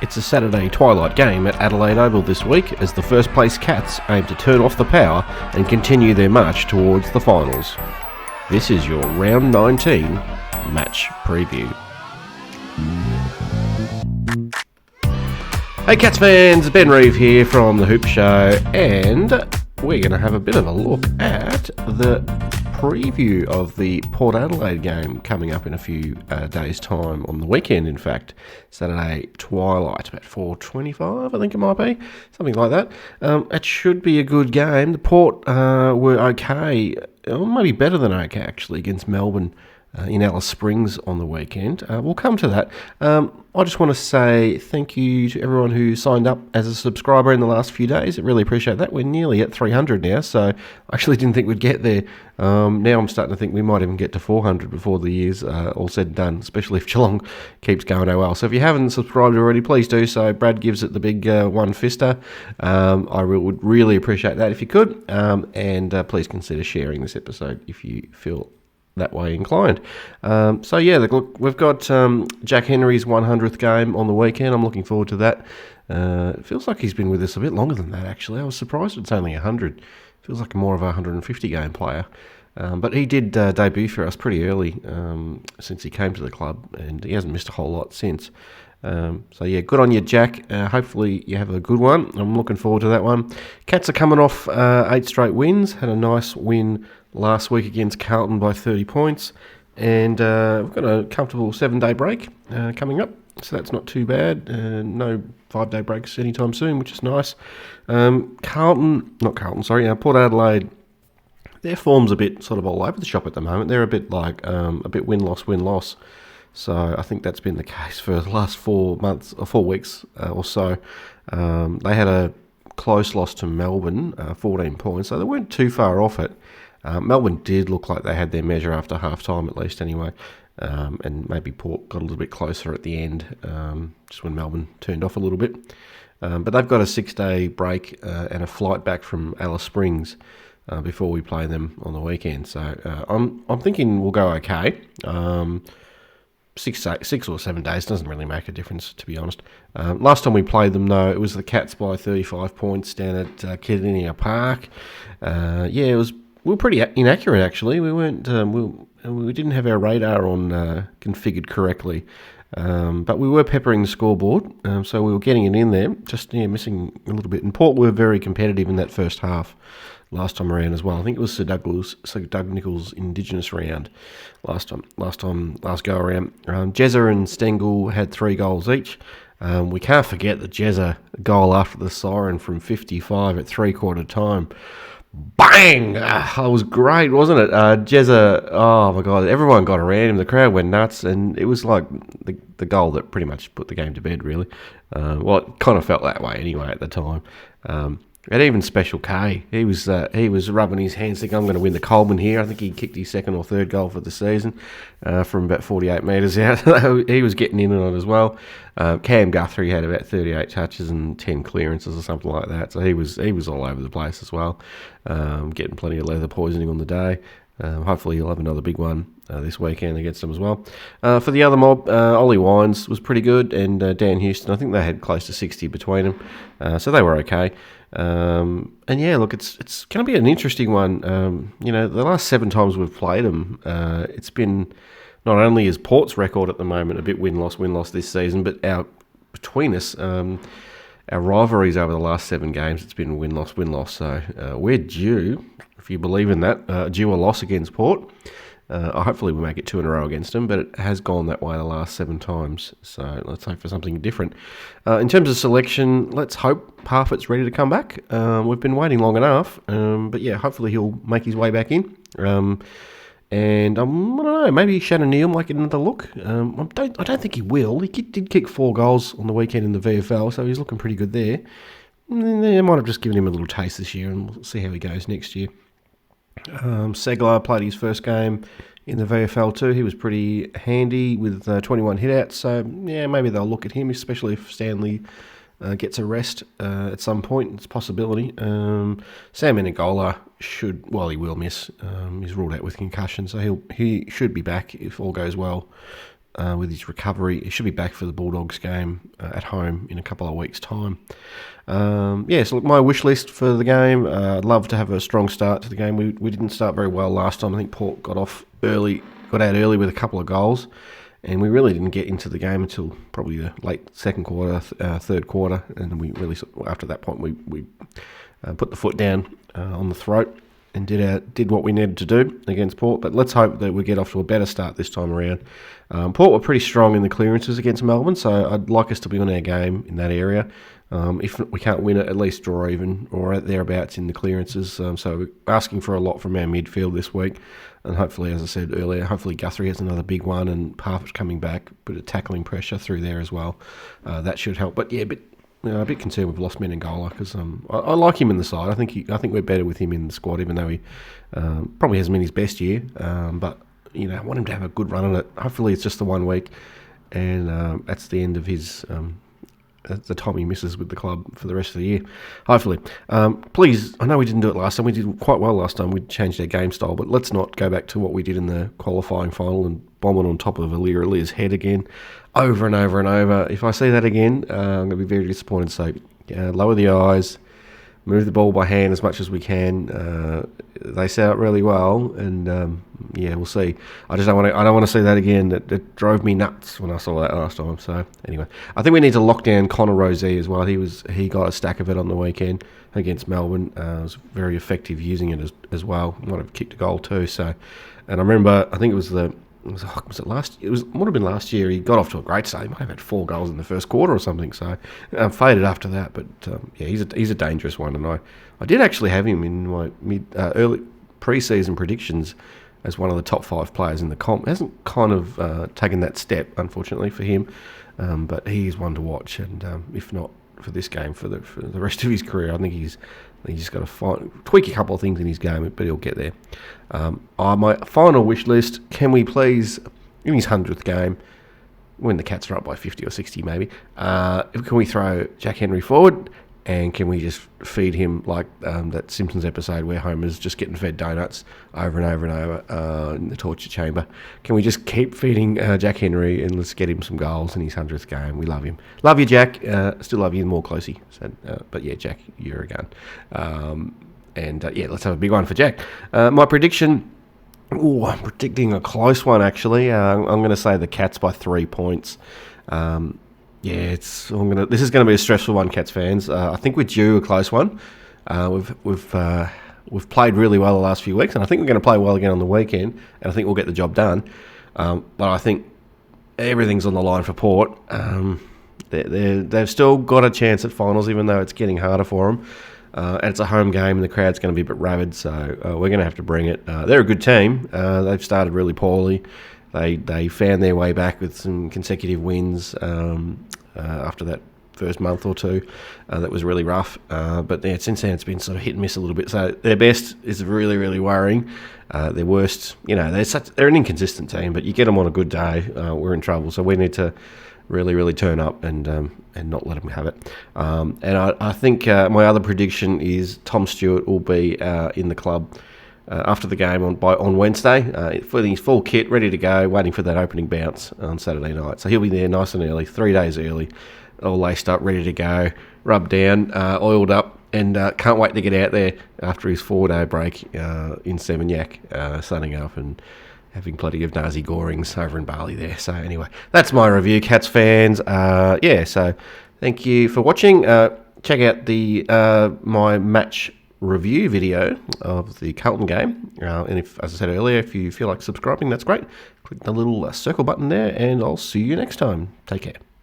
It's a Saturday twilight game at Adelaide Oval this week as the first place Cats aim to turn off the power and continue their march towards the finals. This is your round 19 match preview. Hey Cats fans, Ben Reeve here from The Hoop Show, and we're going to have a bit of a look at the preview of the Port Adelaide game coming up in a few days' time, on the weekend in fact. Saturday twilight, about 4:25 I think it might be, something like that. It should be a good game. The Port were okay, or maybe better than okay actually, against Melbourne in Alice Springs on the weekend. We'll come to that. I just want to say thank you to everyone who signed up as a subscriber in the last few days. I really appreciate that. We're nearly at 300 now, so I actually didn't think we'd get there. Now I'm starting to think we might even get to 400 before the year's all said and done, especially if Geelong keeps going oh well. So if you haven't subscribed already, please do so. Brad gives it the big one-fister. I would really appreciate that if you could. And please consider sharing this episode if you feel that way inclined. So yeah, look, we've got Jack Henry's 100th game on the weekend. I'm looking forward to that. It feels like he's been with us a bit longer than that actually. I was surprised it's only 100. Feels like more of a 150 game player. But he did debut for us pretty early since he came to the club, and he hasn't missed a whole lot since. So yeah, good on you, Jack. Hopefully you have a good one. I'm looking forward to that one. Cats are coming off 8 straight wins. Had a nice win last week against Carlton by 30 points. And we've got a comfortable 7-day break coming up. So that's not too bad. No 5-day breaks anytime soon, which is nice. Port Adelaide, their form's a bit sort of all over the shop at the moment. They're a bit like a bit win-loss. So I think that's been the case for the last 4 weeks or so. They had a close loss to Melbourne, 14 points, so they weren't too far off it. Melbourne did look like they had their measure after half-time at least anyway, and maybe Port got a little bit closer at the end, just when Melbourne turned off a little bit. But they've got a 6-day break and a flight back from Alice Springs before we play them on the weekend. So I'm thinking we'll go okay. 6 or 7 days doesn't really make a difference, to be honest. Last time we played them, though, it was the Cats by 35 points down at Kidney Park. We were pretty inaccurate actually. We weren't. We didn't have our radar on configured correctly, but we were peppering the scoreboard, so we were getting it in there. Just missing a little bit. And Port were very competitive in that first half last time around as well. I think it was Sir Doug Nicholls' Indigenous round last go around. Jezza and Stengel had 3 goals each. We can't forget the Jezza goal after the siren from 55 at 3/4 time. Bang! It was great, wasn't it? Jezza, oh my God, everyone got around him. The crowd went nuts, and it was like the goal that pretty much put the game to bed, really. Well, it kind of felt that way anyway at the time. And even Special K, he was rubbing his hands thinking, I'm going to win the Coleman here. I think he kicked his 2nd or 3rd goal for the season from about 48 metres out. He was getting in on it as well. Cam Guthrie had about 38 touches and 10 clearances or something like that. So he was all over the place as well, getting plenty of leather poisoning on the day. Hopefully he'll have another big one this weekend against them as well. For the other mob, Ollie Wines was pretty good, and Dan Houston, I think they had close to 60 between them, so they were okay. And yeah, look, it's going to be an interesting one. The last 7 times we've played them, it's been not only is Port's record at the moment a bit win-loss this season, but between us, our rivalries over the last 7 games, it's been win-loss. So we're due, if you believe in that, due a loss against Port. Hopefully we make it 2 in a row against them, but it has gone that way the last 7 times. So let's hope for something different. In terms of selection, let's hope Parfitt's ready to come back. We've been waiting long enough, but yeah, hopefully he'll make his way back in. And I don't know, maybe Shannon Neal might get another look. I don't think he will. He did kick 4 goals on the weekend in the VFL, so he's looking pretty good there. They might have just given him a little taste this year, and we'll see how he goes next year. Seglar played his first game in the VFL too. He was pretty handy with 21 hitouts, so yeah, maybe they'll look at him, especially if Stanley gets a rest at some point. It's a possibility. Sam Menegola he will miss. He's ruled out with concussion, so he should be back if all goes well with his recovery. He should be back for the Bulldogs game at home in a couple of weeks' time. So my wish list for the game, I'd love to have a strong start to the game. We didn't start very well last time. I think Port got out early with a couple of goals, and we really didn't get into the game until probably the late second quarter, third quarter, and we really, after that point, we put the foot down on the throat and did what we needed to do against Port. But let's hope that we get off to a better start this time around. Port were pretty strong in the clearances against Melbourne, so I'd like us to be on our game in that area. If we can't win it, at least draw even or thereabouts in the clearances. So we're asking for a lot from our midfield this week. And hopefully, as I said earlier, hopefully Guthrie has another big one and Parfitt's coming back, bit of tackling pressure through there as well. That should help. But yeah, a bit concerned with Lost Menengola because I like him in the side. I think we're better with him in the squad, even though he probably hasn't been his best year. But I want him to have a good run on it. Hopefully, it's just the 1 week, and that's the end of his. The time he misses with the club for the rest of the year. Hopefully. Please, I know we didn't do it last time. We did quite well last time. We changed our game style, but let's not go back to what we did in the qualifying final and bomb it on top of Alia's head again, over and over and over. If I see that again, I'm going to be very disappointed. So lower the eyes, move the ball by hand as much as we can. They set up really well, and we'll see. I don't want to see that again. It drove me nuts when I saw that last time. So anyway, I think we need to lock down Connor Rosé as well. He got a stack of it on the weekend against Melbourne. Was very effective using it as well. Might have kicked a goal too. So, and I remember, I think it was it last? It would have been last year. He got off to a great start. He might have had 4 goals in the first quarter or something. So faded after that. But he's a dangerous one. And I did actually have him in my early pre-season predictions as one of the top 5 players in the comp. Hasn't kind of taken that step, unfortunately for him. But he is one to watch. And if not for this game, for the rest of his career, I think he's just got to tweak a couple of things in his game, but he'll get there. My final wish list, can we please, in his 100th game, when the Cats are up by 50 or 60 maybe, can we throw Jack Henry forward, and can we just feed him like that Simpsons episode where Homer's just getting fed donuts over and over and over in the torture chamber? Can we just keep feeding Jack Henry and let's get him some goals in his 100th game? We love him. Love you, Jack. Still love you more closely. So, but yeah, Jack, you're a gun. Let's have a big one for Jack. My prediction, I'm predicting a close one actually. I'm going to say the Cats by 3 points. This is going to be a stressful one, Cats fans. I think we're due a close one. We've played really well the last few weeks, and I think we're going to play well again on the weekend, and I think we'll get the job done. But I think everything's on the line for Port. They've still got a chance at finals, even though it's getting harder for them. And it's a home game, and the crowd's going to be a bit rabid, so we're going to have to bring it. They're a good team. They've started really poorly. They found their way back with some consecutive wins after that first month or two. That was really rough. But since then it's been sort of hit and miss a little bit. So their best is really, really worrying. Their worst, they're an inconsistent team, but you get them on a good day, we're in trouble. So we need to really, really turn up and not let them have it. And I think my other prediction is Tom Stewart will be in the club after the game on Wednesday, for his full kit, ready to go, waiting for that opening bounce on Saturday night. So he'll be there nice and early, 3 days early, all laced up, ready to go, rubbed down, oiled up, and can't wait to get out there after his 4-day break in Seminyak, sunning up and having plenty of Nazi gorings over in Bali there. So anyway, that's my review, Cats fans. So thank you for watching. Check out the my match review video of the Carlton game. And if, as I said earlier, if you feel like subscribing, that's great. Click the little circle button there, and I'll see you next time. Take care.